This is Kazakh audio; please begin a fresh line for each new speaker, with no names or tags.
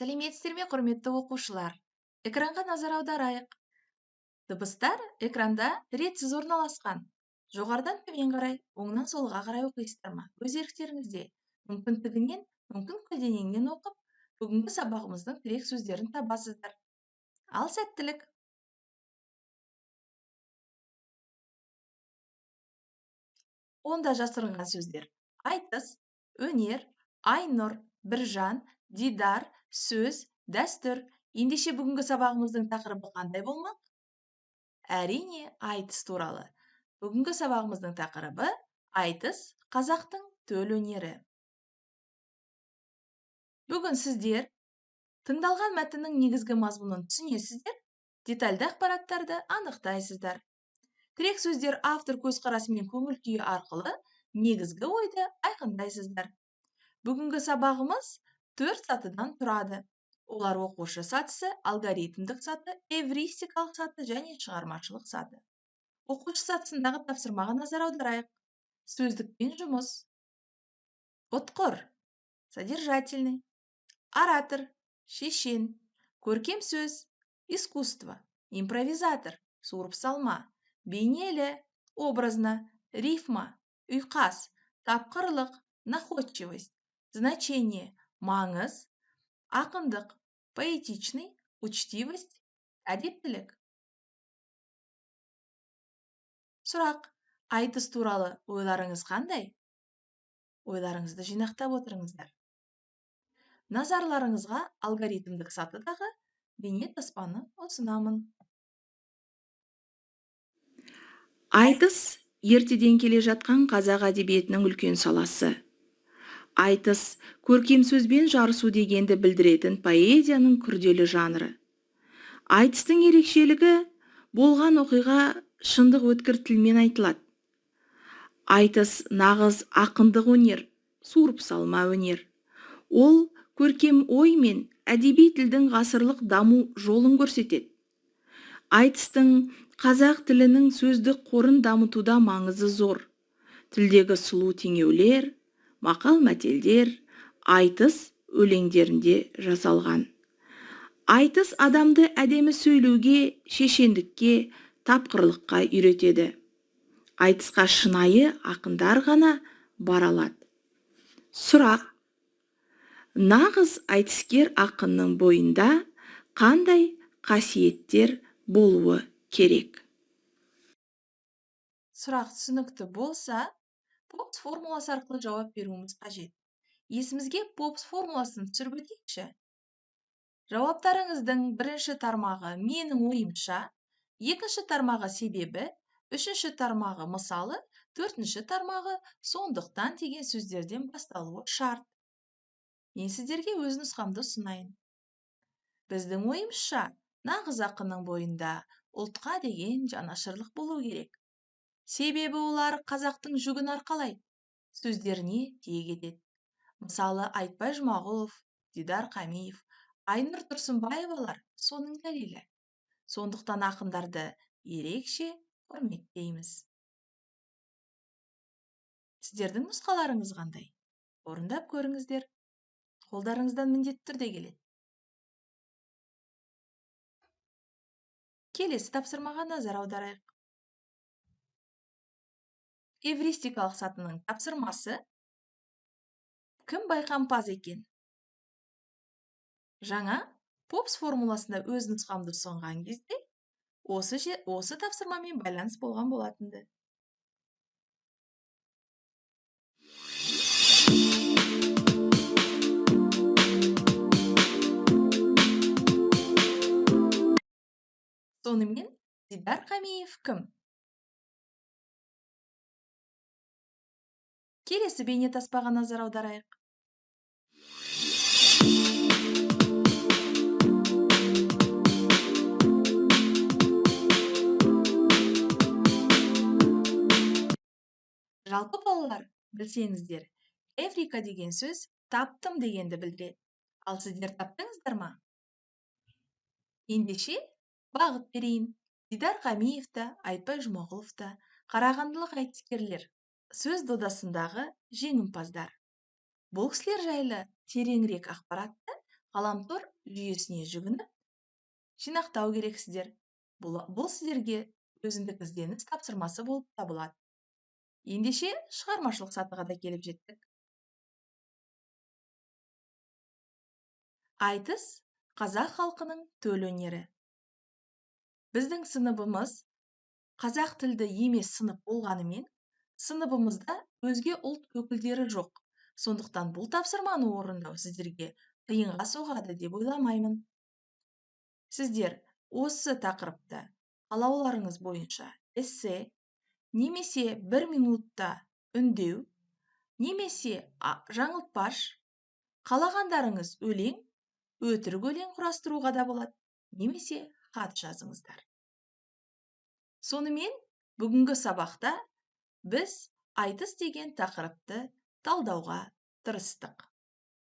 Сәлеметсіздер ме, құрметті оқушылар? Экранға назар аударайық. Дыбыстар экранда ретсіз орналасқан. Жоғарыдан төмен қарай, оңнан солға қарай оқисыздар ма? Өз еріктеріңізде. Мүмкіндігінен, мүмкін көлденеңнен оқып, бүгінгі сабағымыздың тірек сөздерін табасыздар. Ал сәттілік. Онда жасырынған сөздер: айтыс, өнер, айнұр, біржан, дидар, сөз, дәстүр. Ендеше бүгінгі сабағымыздың тақырыбы қандай болмақ? Әрине, айтыс туралы. Бүгінгі сабағымыздың тақырыбы айтыс, қазақтың төл өнері. Бүгін сіздер тыңдалған мәтіннің негізгі мазмұнын түсінесіздер, детальды ақпараттарды анықтайсыздар. Тірек сөздер автор көзқарасы мен көңіл күйі арқылы негізгі ойды айқындайсыздар. Бүгінгі сабағымыз 4 сатыдан тұрады. Олар оқушы сатысы, алгоритмдік саты, эвристикалық саты және шығармашылық саты. Оқушы сатысындағы тапсырмаға назар аударайық. Сөздікпен жұмыс. Ұтқыр, содержательный, оратор, шешен, көркем сөз, искусство, импровизатор, суырып салма, бейнелі, образно, рифма, ұйқас, тапқырлық, находчивость, значение, маңыз, ақындық, поэтичный, учтивость, әдептілік. Сұрақ: айтыс туралы ойларыңыз қандай? Ойларыңызды жинақтап отырыңыздар. Назарларыңызға алгоритмдік сатыдағы бейне таспаны ұсынамын.
Айтыс ертеден келе жатқан қазақ әдебиетінің үлкен саласы. Айтыс көркем сөзбен жарысу дегенді білдіретін поэзияның күрделі жанры. Айтыстың ерекшелігі болған оқиға шындық өткір тілмен айтылады. Айтыс нағыз ақындық өнер, суырып салма өнер. Ол көркем ой мен әдеби тілдің ғасырлық даму жолын көрсетеді. Айтыстың қазақ тілінің сөздік қорын дамытуда маңызы зор. Тілдегі сұлу теңеулер, мақал-мәтелдер айтыс өлеңдерінде жасалған. Айтыс адамды әдемі сөйлеуге, шешендікке, тапқырлыққа үйретеді. Айтысқа шынайы ақындар ғана бара алады. Сұрақ: нағыз айтыскер ақынның бойында қандай қасиеттер болуы керек?
Сұрақ түсінікті болса, Попс формуласы арқылы жауап беруіміз қажет. Есімізге Попс формуласын түсіріп өтейікші. Жауаптарыңыздың бірінші тармағы менің ойымша, екінші тармағы себебі, үшінші тармағы мысалы, төртінші тармағы сондықтан деген сөздерден басталуы шарт. Мен сіздерге өз нұсқамды ұсынайын. Біздің ойымызша, нағыз ақынның бойында ұлтқа деген жанашырлық болу керек. Себебі олар қазақтың жүгін арқалайды, сөздеріне тиек етеді. Мысалы, Айтбай Жұмағұлов, Дидар Қамиев, Айнұр Тұрсынбаевалар соның дәлелі. Сондықтан ақындарды ерекше құрметтейміз. Сіздердің нұсқаларыңыз қандай? Орындап көріңіздер. Қолдарыңыздан міндетті түрде келеді. Келесі тапсырмаға назар аударайық. Эвристикалық сатының тапсырмасы: кім байқампаз екен? Жаңа Попс формуласында өз нұсқамды ұсынған кезде осы тапсырмамен байланыс болған болатынды. Сонымен, Дидар Қамиев кім? Келесі бейне таспаға назар аударайық. Жалпы балалар, білсеңіздер, эврика деген сөз таптым дегенді білдіреді. Ал сіздер таптыңыздар ма? Ендеше бағыт берейін. Дидар Қамиев та, Айтбай Жұмағұлов та қарағандылық айтыскерлер, сөз додасындағы жеңімпаздар. Бұл кісілер жайлы тереңірек ақпаратты ғаламтор жүйесіне жүгініп жинақтау керексіздер. Бұл сіздерге өзіндік ізденіс тапсырмасы болып табылады. Ендеше шығармашылық сатыға да келіп жеттік. Айтыс қазақ халқының төл өнері. Біздің сыныбымыз қазақ тілді емес сынып болғанымен, сыныбымызда өзге ұлт өкілдері жоқ. Сондықтан бұл тапсырманы орындау сіздерге қиынға соғады деп ойламаймын. Сіздер осы тақырыпта қалауларыңыз бойынша эссе, немесе 1 минутта үндеу, немесе жаңылтпаш, қалағандарыңыз өлең, өтірік өлең құрастыруға да болады, немесе хат жазыңыздар. Сонымен, бүгінгі сабақта біз айтыс деген тақырыпты талдауға тырыстық.